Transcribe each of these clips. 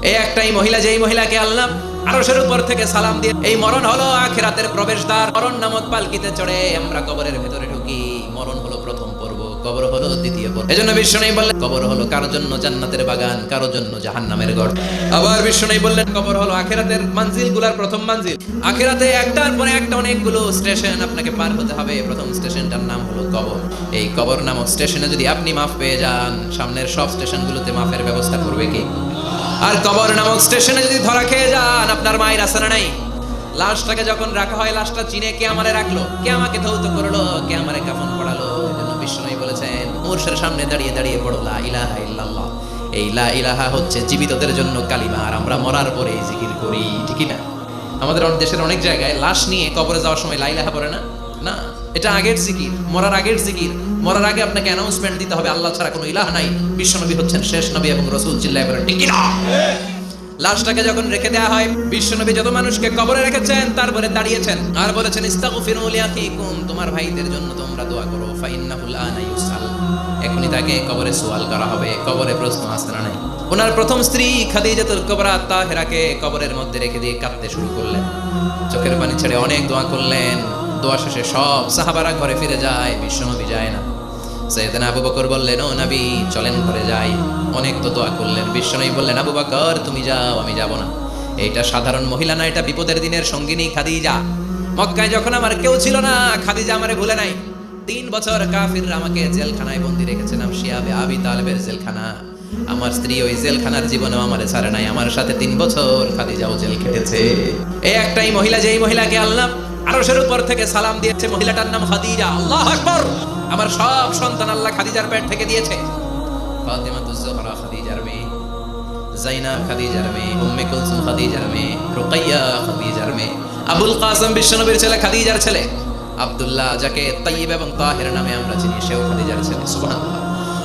এই একটাই মহিলা, যেই মহিলাকে আল্লাহ আরশের উপর থেকে সালাম দিয়ে, এই মরণ হলো আখিরাতের প্রবেশদ্বার। মরণ নামক পালকিতে চড়ে আমরা কবরের ভেতরে ঢুকি। মরণ হলো প্রথম পর্ব, কবর হলো দ্বিতীয় পর্ব। এজন্য বিষ্ণু বললেন কবর হলো কারোর জন্য জান্নাতের বাগান, কারোর জন্য জাহান্নামের ঘর। আবার বিষ্ণু বললেন কবর হলো আখিরাতের মানজিলগুলোর প্রথম মানজিল। আখিরাতে একটার পরে একটা অনেকগুলো স্টেশন আপনাকে পার হতে হবে। প্রথম স্টেশনটার নাম হলো কবর। এই কবর নামক স্টেশনে যদি আপনি মাফ পেয়ে যান, সামনের সব স্টেশনগুলোতে মাফের ব্যবস্থা করবে কে? আর কবর নামক স্টেশনে যদি ধরা খেয়ে যান, আপনার মায়ের আসারা নাই। লাশটাকে যখন রাখা হয়, লাশটা চিনে কে আমারে রাখলো, কে আমাকে ধৌত করলো, কে আমারে কাফন পড়ালো। এজন্য বিষ্ণু বলেছেন মুর্শের সামনে দাঁড়িয়ে দাঁড়িয়ে পড়ো লা ইলাহা ইল্লাল্লাহ। এই লা ইলাহা হচ্ছে জীবিতদের জন্য কালিমা, আর আমরা মরার পরে জিকির করি, ঠিক না? আমাদের দেশের অনেক জায়গায় লাশ নিয়ে কবরে যাওয়ার সময় লা ইলাহা পড়ে না। না, এটা আগের জিকির, মরার আগের জিকির। মরার আগে আপনাকে অ্যানাউন্সমেন্ট দিতে হবে আল্লাহ ছাড়া কোনো ইলাহ নাই, বিশ্বনবী হচ্ছেন শেষ নবী এবং রাসূল। চিল্লায়ে বলেন ঠিক না? লাশটাকে যখন রেখে দেওয়া হয়, বিশ্বনবী যত মানুষকে কবরে রেখেছেন তারপরে দাঁড়িয়েছেন আর বলেছেন ইস্তাগফিরু লিআখিকুম, তোমার ভাইদের জন্য তোমরা দোয়া করো। ফাইন্নাহু আনা ইউসাল, এখনি তাকে কবরে সওয়াল করা হবে। কবরে প্রশ্ন আসে না নাই? ওনার প্রথম স্ত্রী খাদিজাতুল কুবরা তাহেরাকে কবরের মধ্যে রেখে দিয়ে কাঁদতে শুরু করলেন, চোখের পানি ছেড়ে অনেক দোয়া করলেন। দোয়া শেষে সব সাহাবারা ঘরে ফিরে যায়, বিশ্বনবী যায় না। সাইয়েদনা আবু বকর বললেন ও নবী চলেন ঘরে যাই। অনেক তো দোয়া করলেন, বিশ্বনবী বললেন আবু বকর তুমি যাও, আমি যাব না। এটা সাধারণ মহিলা না, এটা বিপদের দিনের সঙ্গিনী খাদিজা। মক্কায় যখন আমার কেউ ছিল না, খাদিজা আমারে ভুলে নাই। 3 বছর কাফিররা আমাকে জেলখানায় বন্দী রেখেছিলাম, শিয়াবে আবি তালেবের জেলখানা। আমার স্ত্রী ওই জেলখানার জীবনেও আমারে ছাড়ে নাই, আমার সাথে 3 বছর খাদিজাও জেল খেটেছে। এই একটাই মহিলা, যেই মহিলাকে আল্লাহ আরশের উপর থেকে সালাম দিয়েছে, মহিলাটার নাম খাদিজা। আল্লাহু আকবার। আমার সব সন্তান আল্লাহ খাদিজার পেট থেকে দিয়েছে। ফাতিমাতুজ জোহরা খাদিজার মেয়ে, যায়নাব খাদিজার মেয়ে, উম্মে কুলসুম খাদিজার মেয়ে, রুকাইয়া খাদিজার মেয়ে, আবুল কাসেম বিশ্বনবীর ছেলে খাদিজার ছেলে, আব্দুল্লাহ যাকে তাইয়্যিব এবং তাহের নামে আমরা চিনি, সেও খাদিজার ছেলে। সুবহানাল্লাহ।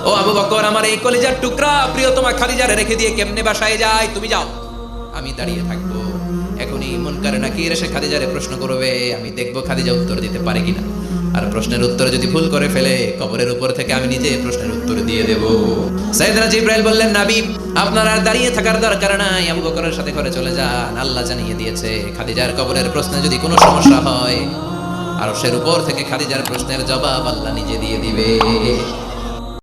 ও আবু বকর, আমার এই কলিজার টুকরা প্রিয়তমা খাদিজারে রেখে দিয়ে কেমনে বাসায় যায়? তুমি যাও, আমি দাঁড়িয়ে থাকবো। এখনই মুনকার নাকির এসে খাদিজারে প্রশ্ন করবে, আমি দেখবো খাদিজা উত্তর দিতে পারে কিনা। আর প্রশ্নের উত্তর যদি ভুল করে ফেলে, কবরের উপর থেকে আমি নিজে প্রশ্নের উত্তর দিয়ে দেব। সাইয়েদনা জিবরাইল বললেন নবী আপনার আর দাঁড়িয়ে থাকার দরকার নাই, আবু বকরের সাথে ঘরে চলে যান। আল্লাহ জানিয়ে দিয়েছে খাদিজার কবরের প্রশ্নে যদি কোনো সমস্যা হয়, আরশের উপর থেকে খাদিজার প্রশ্নের জবাব আল্লাহ নিজে দিয়ে দিবে।